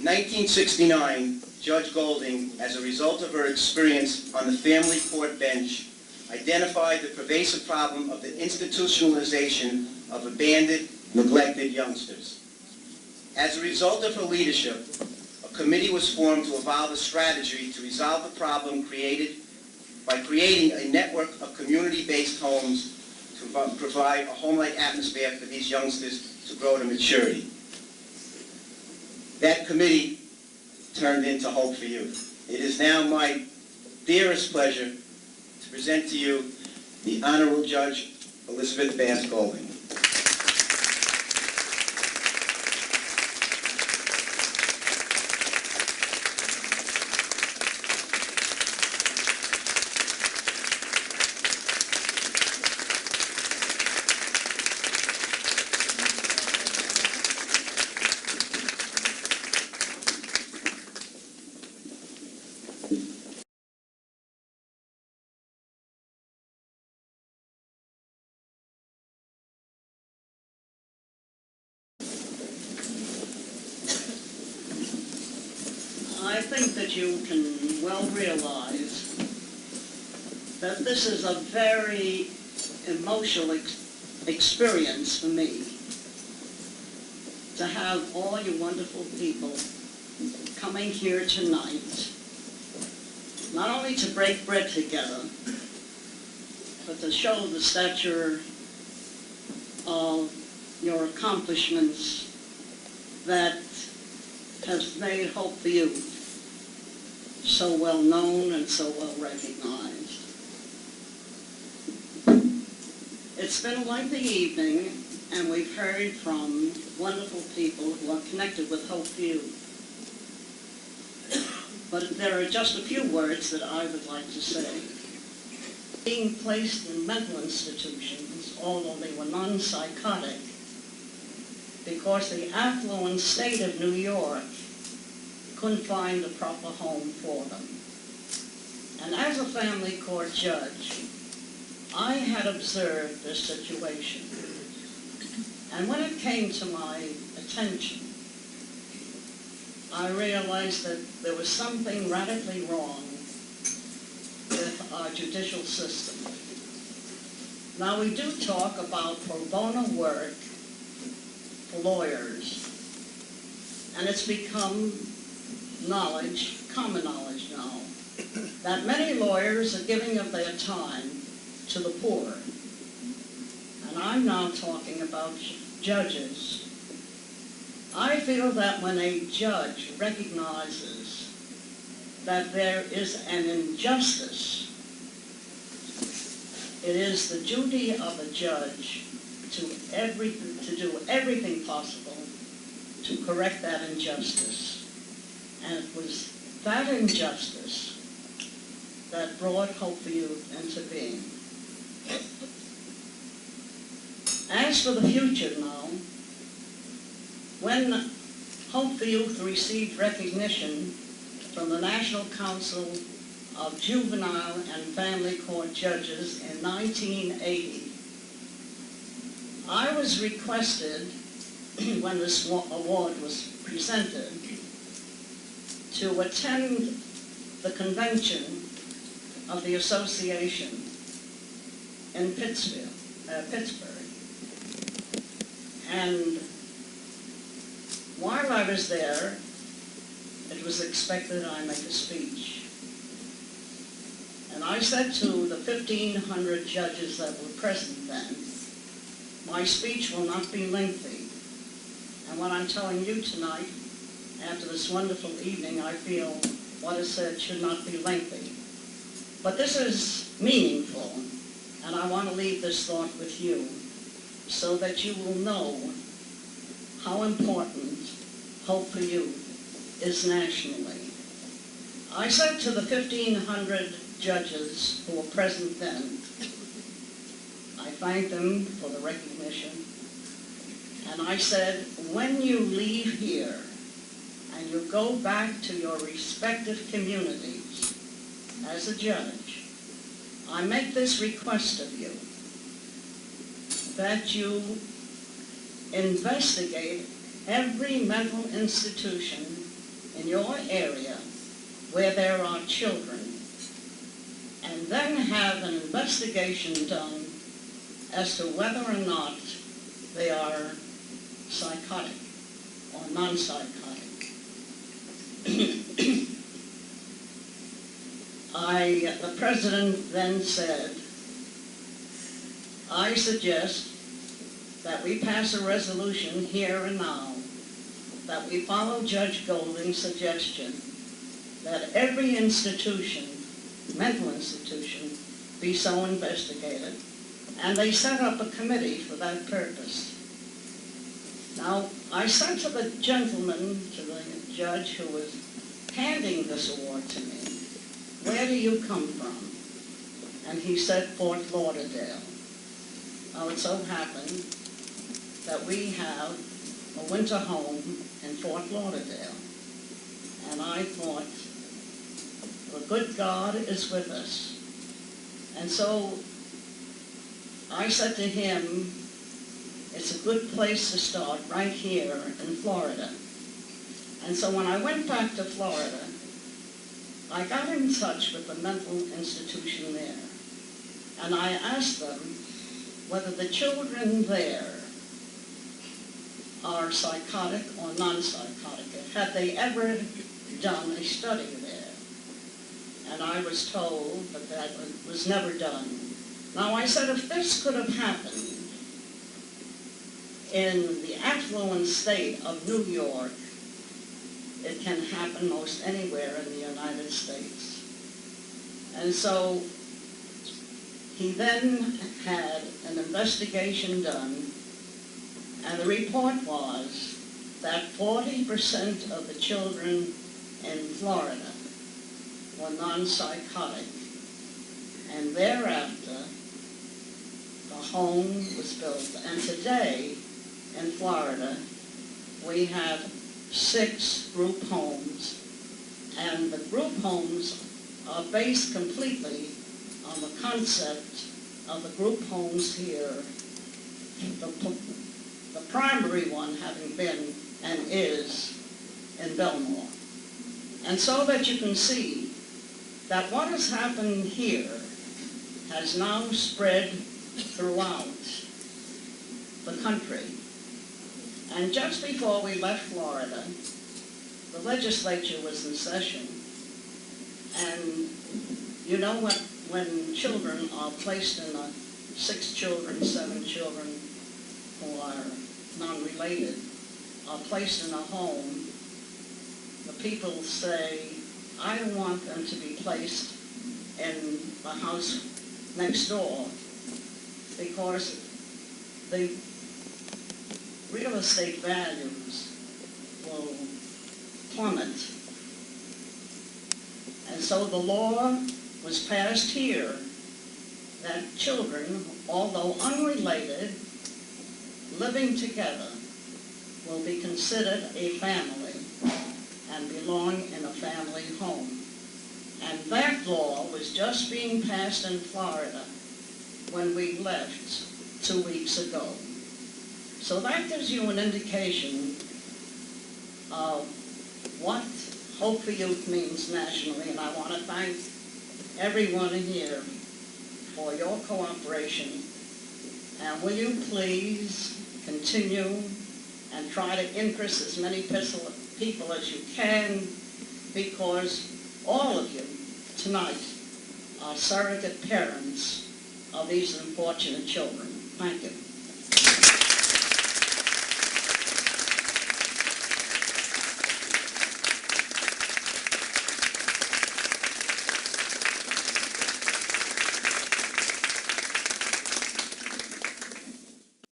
1969, Judge Golding, as a result of her experience on the family court bench, identified the pervasive problem of the institutionalization of abandoned, neglected youngsters. As a result of her leadership, a committee was formed to evolve a strategy to resolve the problem by creating a network of community-based homes to provide a home-like atmosphere for these youngsters to grow to maturity. That committee turned into Hope for Youth. It is now my dearest pleasure to present to you the Honorable Judge Elizabeth Bass Golding. I think that you can well realize that this is a very emotional experience for me to have all you wonderful people coming here tonight, not only to break bread together, but to show the stature of your accomplishments that has made Hope for You so well known and so well recognized. It's been a lengthy evening, and we've heard from wonderful people who are connected with Hope for You. But there are just a few words that I would like to say. Being placed in mental institutions, although they were non-psychotic, because the affluent state of New York couldn't find a proper home for them. And as a family court judge, I had observed this situation. And when it came to my attention, I realized that there was something radically wrong with our judicial system. Now, we do talk about pro bono work for lawyers, and it's become knowledge, common knowledge now, that many lawyers are giving of their time to the poor. And I'm now talking about judges. I feel that when a judge recognizes that there is an injustice, it is the duty of a judge to do everything possible to correct that injustice. And it was that injustice that brought Hope for Youth into being. As for the future now, when Hope for Youth received recognition from the National Council of Juvenile and Family Court Judges in 1980, I was requested, when this award was presented, to attend the convention of the association in Pittsburgh. And while I was there, it was expected I make a speech. And I said to the 1,500 judges that were present then, my speech will not be lengthy. And what I'm telling you tonight, after this wonderful evening, I feel what is said should not be lengthy. But this is meaningful, and I want to leave this thought with you so that you will know how important Hope for You is nationally. I said to the 1,500 judges who were present then, I thanked them for the recognition, and I said, when you leave here and you go back to your respective communities as a judge, I make this request of you, that you investigate every mental institution in your area where there are children, and then have an investigation done as to whether or not they are psychotic or non-psychotic. The president then said, I suggest that we pass a resolution here and now that we follow Judge Golding's suggestion that every institution, mental institution, be so investigated, and they set up a committee for that purpose. Now, I said to the gentleman, to the judge who was handing this award to me, where do you come from? And he said, Fort Lauderdale. Now, it so happened that we have a winter home in Fort Lauderdale. And I thought, the good God is with us. And so I said to him, it's a good place to start right here in Florida. And so when I went back to Florida, I got in touch with the mental institution there. And I asked them whether the children there are psychotic or non-psychotic. Had they ever done a study there? And I was told that that was never done. Now I said, if this could have happened in the affluent state of New York, it can happen most anywhere in the United States. And so he then had an investigation done, and the report was that 40% of the children in Florida were non-psychotic, and thereafter the home was built. And today in Florida we have 6 group homes, and the group homes are based completely on the concept of the group homes here, the primary one having been and is in Belmore. And so that you can see that what has happened here has now spread throughout the country. And just before we left Florida, the legislature was in session. And you know what, when children are placed in 6 children, 7 children who are non-related, are placed in a home, the people say, I want them to be placed in the house next door because the real estate values will plummet. And so the law was passed here that children, although unrelated, living together, will be considered a family and belong in a family home. And that law was just being passed in Florida when we left 2 weeks ago. So that gives you an indication of what Hope for Youth means nationally, and I want to thank everyone here for your cooperation. And will you please continue and try to increase as many people as you can, because all of you tonight are surrogate parents of these unfortunate children. Thank you.